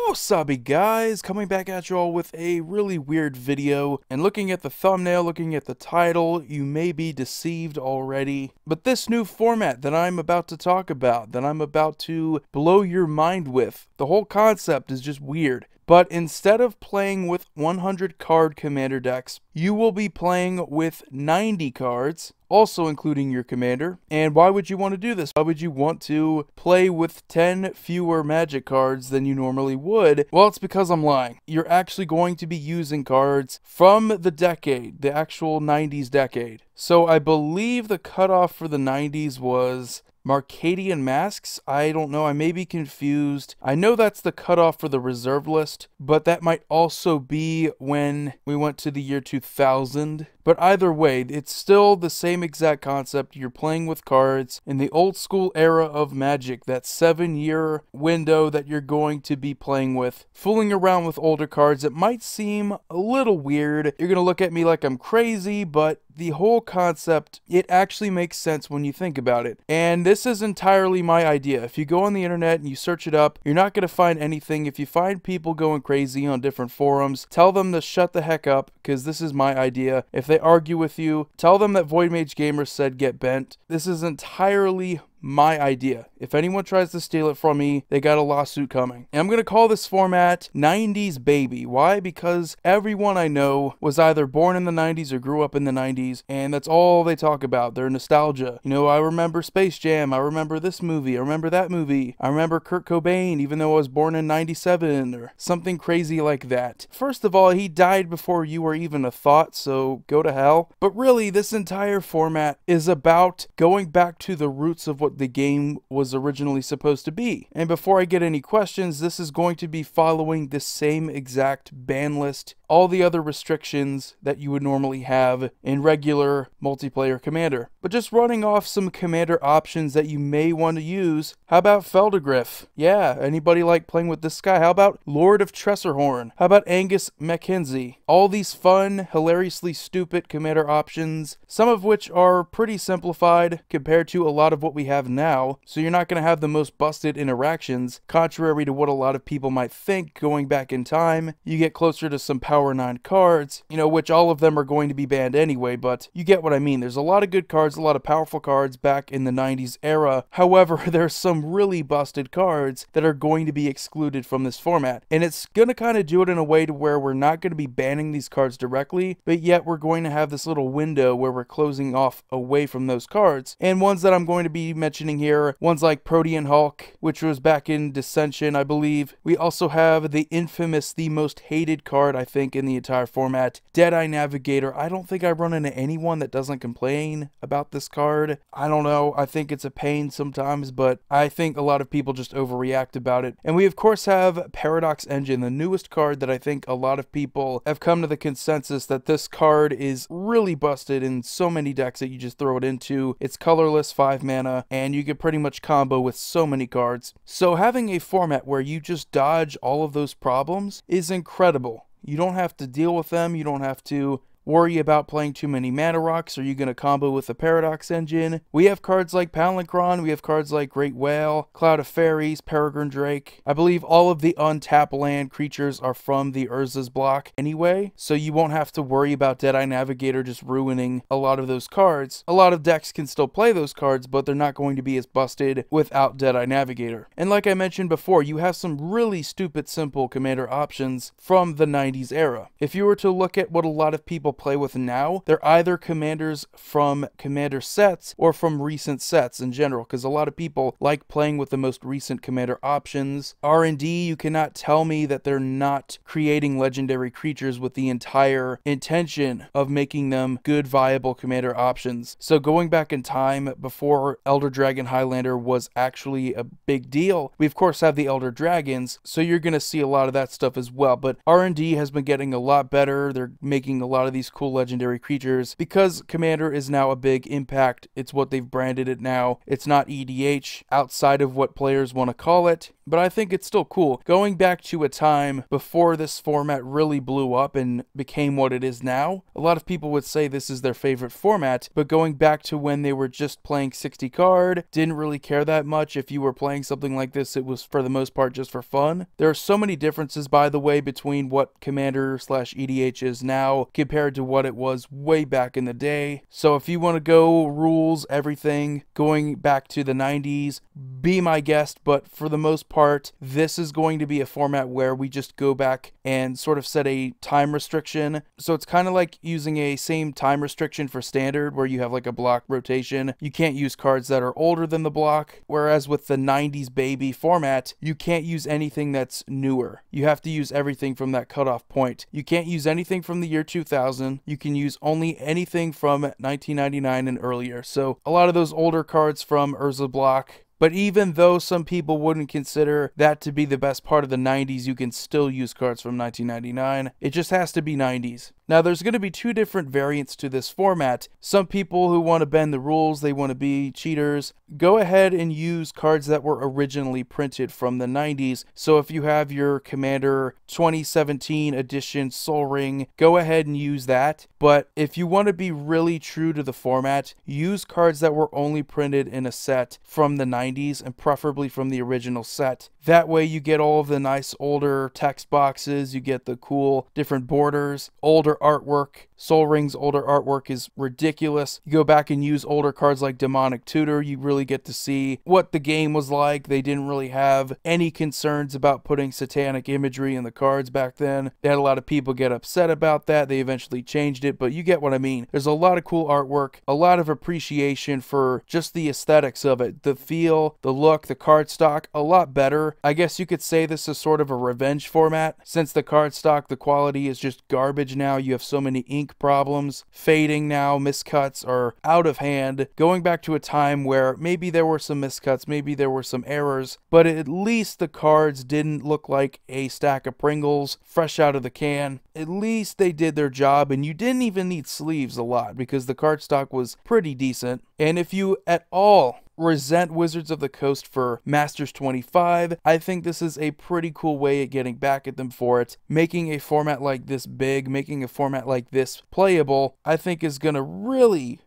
Wasabi guys, coming back at you all with a really weird video, and looking at the thumbnail, looking at the title, you may be deceived already. But this new format that I'm about to talk about, that I'm about to blow your mind with, the whole concept is just weird. But instead of playing with 100 card commander decks, you will be playing with 90 cards, also including your commander. And why would you want to do this? Why would you want to play with 10 fewer Magic cards than you normally would? Well, it's because I'm lying. You're actually going to be using cards from the decade, the actual 90s decade. So I believe the cutoff for the 90s was Marcadian Masks? I don't know, I may be confused. I know that's the cutoff for the reserve list, but that might also be when we went to the year 2000. But either way, it's still the same exact concept. You're playing with cards in the old school era of Magic, that 7-year window that you're going to be playing with. Fooling around with older cards, it might seem a little weird. You're going to look at me like I'm crazy, but the whole concept, it actually makes sense when you think about it. And this is entirely my idea. If you go on the internet and you search it up, you're not going to find anything. If you find people going crazy on different forums, tell them to shut the heck up, because this is my idea. If they argue with you, tell them that Void Mage Gamer said get bent. This is entirely my idea. If anyone tries to steal it from me, they got a lawsuit coming. And I'm going to call this format 90s Baby. Why? Because everyone I know was either born in the 90s or grew up in the 90s, and that's all they talk about, their nostalgia. You know, I remember Space Jam, I remember this movie, I remember that movie, I remember Kurt Cobain, even though I was born in 97, or something crazy like that. First of all, he died before you were even a thought, so go to hell. But really, this entire format is about going back to the roots of what the game was originally supposed to be. And before I get any questions, this is going to be following the same exact ban list, all the other restrictions that you would normally have in regular multiplayer Commander. But just running off some Commander options that you may want to use, how about Feldegriff? Yeah, anybody like playing with this guy? How about Lord of Tressorhorn? How about Angus Mackenzie? All these fun, hilariously stupid Commander options, some of which are pretty simplified compared to a lot of what we have now, so you're not going to have the most busted interactions, contrary to what a lot of people might think going back in time. You get closer to some Power 9 cards, you know, which all of them are going to be banned anyway, but you get what I mean. There's a lot of good cards, a lot of powerful cards back in the 90s era. However, there's some really busted cards that are going to be excluded from this format, and it's going to kind of do it in a way to where we're not going to be banning these cards directly, but yet we're going to have this little window where we're closing off away from those cards. And ones that I'm going to be mentioning here, ones like Protean Hulk, which was back in Dissension, I believe. We also have the infamous, the most hated card, I think, in the entire format, Deadeye Navigator. I don't think I run into anyone that doesn't complain about this card. I don't know, I think it's a pain sometimes, but I think a lot of people just overreact about it. And we of course have Paradox Engine, the newest card that I think a lot of people have come to the consensus that this card is really busted in so many decks that you just throw it into. It's colorless, 5 mana, and you can pretty much combo with so many cards. So having a format where you just dodge all of those problems is incredible. You don't have to deal with them, you don't have to worry about playing too many mana rocks. Are you going to combo with the Paradox Engine? We have cards like Palinchron, we have cards like Great Whale, Cloud of Fairies, Peregrine Drake. I believe all of the untap land creatures are from the Urza's block anyway, so you won't have to worry about Deadeye Navigator just ruining a lot of those cards. A lot of decks can still play those cards, but they're not going to be as busted without Deadeye Navigator. And like I mentioned before, you have some really stupid simple Commander options from the 90s era. If you were to look at what a lot of people play with now, they're either commanders from Commander sets or from recent sets in general, because a lot of people like playing with the most recent Commander options. R&D, you cannot tell me that they're not creating legendary creatures with the entire intention of making them good, viable Commander options. So going back in time, before Elder Dragon Highlander was actually a big deal, we of course have the Elder Dragons, so you're going to see a lot of that stuff as well. But R&D has been getting a lot better. They're making a lot of these these cool legendary creatures. Because Commander is now a big impact, it's what they've branded it now. It's not EDH outside of what players want to call it. but I think it's still cool. Going back to a time before this format really blew up and became what it is now, a lot of people would say this is their favorite format, but going back to when they were just playing 60 card, didn't really care that much. If you were playing something like this, it was for the most part just for fun. There are so many differences, by the way, between what Commander/EDH is now compared to what it was way back in the day. So if you want to go rules, everything, going back to the 90s, be my guest, but for the most part, this is going to be a format where we just go back and sort of set a time restriction. So it's kind of like using a same time restriction for standard where you have like a block rotation. You can't use cards that are older than the block, whereas with the 90s baby format, you can't use anything that's newer. You have to use everything from that cutoff point. You can't use anything from the year 2000. You can use only anything from 1999 and earlier. So a lot of those older cards from Urza block. But even though some people wouldn't consider that to be the best part of the 90s, you can still use cards from 1999. It just has to be 90s. Now, there's going to be two different variants to this format. Some people who want to bend the rules, they want to be cheaters, go ahead and use cards that were originally printed from the 90s. So if you have your Commander 2017 edition Sol Ring, go ahead and use that. But if you want to be really true to the format, use cards that were only printed in a set from the 90s and preferably from the original set. That way you get all of the nice older text boxes, you get the cool different borders, older artwork. Sol Ring's older artwork is ridiculous. You go back and use older cards like Demonic Tutor, you really get to see what the game was like. They didn't really have any concerns about putting satanic imagery in the cards back then. They had a lot of people get upset about that. They eventually changed it, but you get what I mean. There's a lot of cool artwork, a lot of appreciation for just the aesthetics of it. The feel, the look, the card stock, a lot better. I guess you could say this is sort of a revenge format. Since the card stock, the quality is just garbage now. You have so many ink problems, fading now, miscuts are out of hand. Going back to a time where maybe there were some miscuts, maybe there were some errors, but at least the cards didn't look like a stack of Pringles fresh out of the can. At least they did their job, and you didn't even need sleeves a lot because the card stock was pretty decent. And if you at all resent Wizards of the Coast for Masters 25, I think this is a pretty cool way at getting back at them for it. Making a format like this big, making a format like this playable, I think is gonna really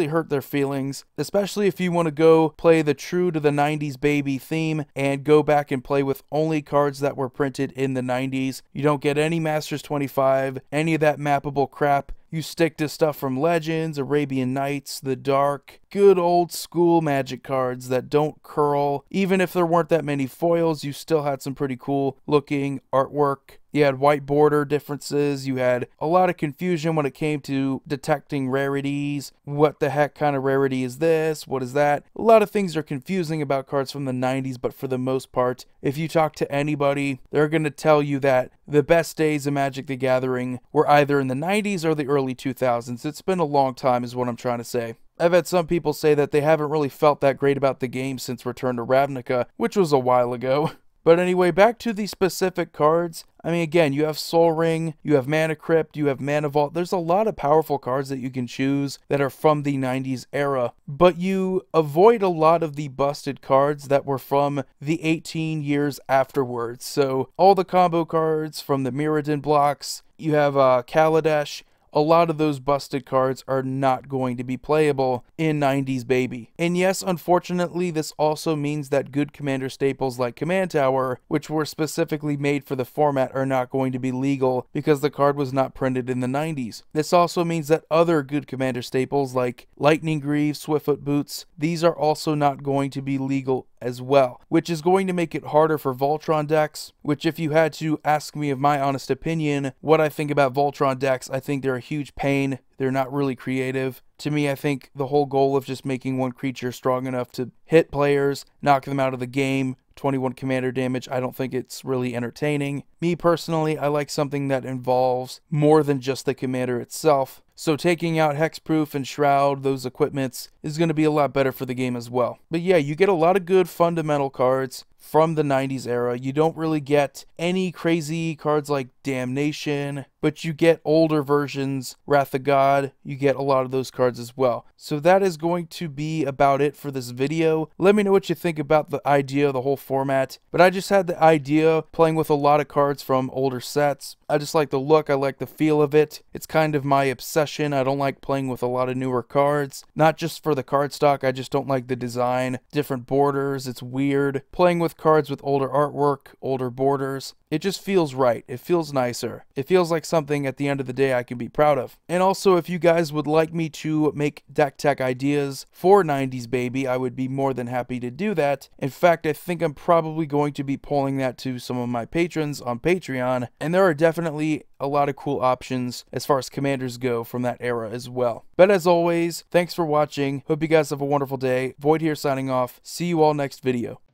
hurt their feelings, especially if you want to go play the true to the 90s baby theme and go back and play with only cards that were printed in the 90s. You don't get any Masters 25, any of that mappable crap. You stick to stuff from Legends, Arabian Nights, The Dark, good old school Magic cards that don't curl. Even if there weren't that many foils, you still had some pretty cool looking artwork. You had white border differences. You had a lot of confusion when it came to detecting rarities. What the heck kind of rarity is this? What is that? A lot of things are confusing about cards from the 90s, but for the most part, if you talk to anybody, they're going to tell you that the best days of Magic the Gathering were either in the 90s or the early 2000s. It's been a long time is what I'm trying to say. I've had some people say that they haven't really felt that great about the game since Return to Ravnica, which was a while ago. But anyway, back to the specific cards. I mean, again, you have Sol Ring, you have Mana Crypt, you have Mana Vault. There's a lot of powerful cards that you can choose that are from the 90s era. But you avoid a lot of the busted cards that were from the 18 years afterwards. So all the combo cards from the Mirrodin blocks, you have Kaladesh. A lot of those busted cards are not going to be playable in 90s baby. And yes, unfortunately, this also means that good commander staples like Command Tower, which were specifically made for the format, are not going to be legal because the card was not printed in the 90s. This also means that other good commander staples like Lightning Greaves, Swiftfoot Boots, these are also not going to be legal as well, which is going to make it harder for Voltron decks, which if you had to ask me of my honest opinion, what I think about Voltron decks, I think they're a huge pain. They're not really creative. To me, I think the whole goal of just making one creature strong enough to hit players, knock them out of the game, 21 commander damage, I don't think it's really entertaining. Me personally, I like something that involves more than just the commander itself. So taking out Hexproof and Shroud, those equipments, is going to be a lot better for the game as well. But yeah, you get a lot of good fundamental cards. from the 90s era. You don't really get any crazy cards like Damnation, but you get older versions, Wrath of God, you get a lot of those cards as well. So that is going to be about it for this video. Let me know what you think about the idea of the whole format, but I just had the idea playing with a lot of cards from older sets. I just like the look, I like the feel of it. It's kind of my obsession. I don't like playing with a lot of newer cards, not just for the cardstock, I just don't like the design, different borders, it's weird. Playing with cards with older artwork, older borders, it just feels right. It feels nicer. It feels like something at the end of the day I can be proud of. And also, if you guys would like me to make deck tech ideas for 90s Baby, I would be more than happy to do that. In fact, I think I'm probably going to be polling that to some of my patrons on Patreon, and there are definitely a lot of cool options as far as commanders go from that era as well. But as always, thanks for watching. Hope you guys have a wonderful day. Void here signing off. See you all next video.